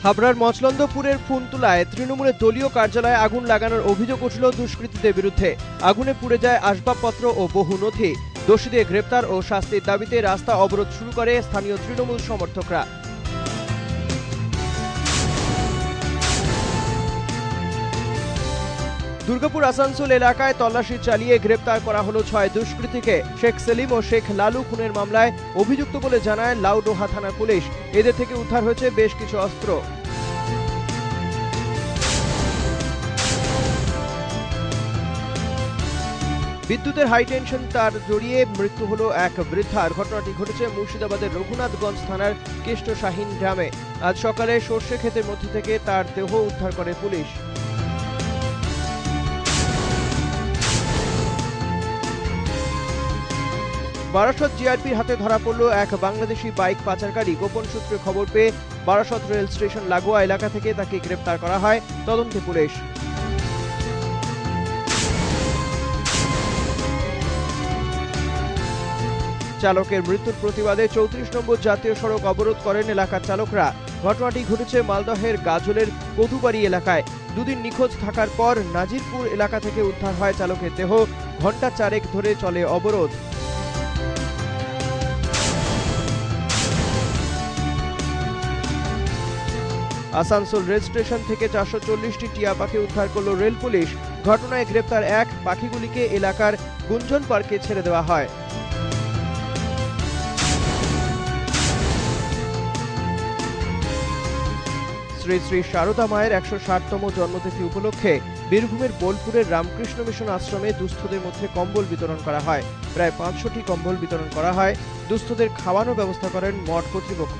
হাবড়ার মচলন্দপুরের ফুনতুলায় তৃণমূলের দলীয় কার্যালয়ে আগুন লাগানোর অভিযোগ উঠল দুষ্কৃতীদের বিরুদ্ধে। আগুনে পুড়ে যায় আসবাবপত্র ও বহু নথি। দোষীদের গ্রেপ্তার ও শাস্তির দাবিতে রাস্তা অবরোধ শুরু করে স্থানীয় তৃণমূল সমর্থকরা। দুর্গাপুর আসানসোল এলাকায় তল্লাশি চালিয়ে গ্রেপ্তার করা হলো ৬ দুষ্কৃতীকে। শেখ সেলিম ও শেখ লালু খুনের মামলায় অভিযুক্ত বলে জানায় লাউডোহা থানার পুলিশ। এদের থেকে উদ্ধার হয়েছে বেশ কিছু অস্ত্র। বিদ্যুতের হাই টেনশন তার জড়িয়ে মৃত্যু হলো এক বৃদ্ধার। ঘটনাটি ঘটেছে মুর্শিদাবাদের রঘুনাথগঞ্জ থানার কেষ্ট শাহিন গ্রামে। আজ সকালে সর্ষে ক্ষেতের মধ্যে থেকে তার দেহ উদ্ধার করে পুলিশ। বারাসত জিআরপির হাতে ধরা পড়ল এক বাংলাদেশি বাইক পাচারকারী। গোপন সূত্রে খবর পেয়ে বারাসত রেল স্টেশন লাগোয়া এলাকা থেকে তাকে গ্রেপ্তার করা হয়। তদন্তে পুলিশ। চালকের মৃত্যুর প্রতিবাদে ৩৪ নম্বর জাতীয় সড়ক অবরোধ করেন এলাকার চালকরা। ঘটনাটি ঘটেছে মালদহের গাজলের কদুবাড়ি এলাকায়। দুদিন নিখোঁজ থাকার পর নাজিরপুর এলাকা থেকে উদ্ধার হয় চালকের দেহ। ঘণ্টা ৪ ধরে চলে অবরোধ। আসানসোল রেল স্টেশন থেকে ৪৪০টি টিয়া পাখি উদ্ধার করল রেল পুলিশ। ঘটনায় গ্রেপ্তার এক পাখিগুলিকে এলাকার গুঞ্জন পার্কে ছেড়ে দেওয়া হয়। শ্রী শ্রী শারদা মায়ের ১৬০তম জন্মতিথি উপলক্ষে বীরভূমের বোলপুরের রামকৃষ্ণ মিশন আশ্রমে দুস্থদের মধ্যে কম্বল বিতরণ করা হয়। প্রায় ৫০০টি কম্বল বিতরণ করা হয়। দুস্থদের খাওয়ানোর ব্যবস্থা করেন মঠ কর্তৃপক্ষ।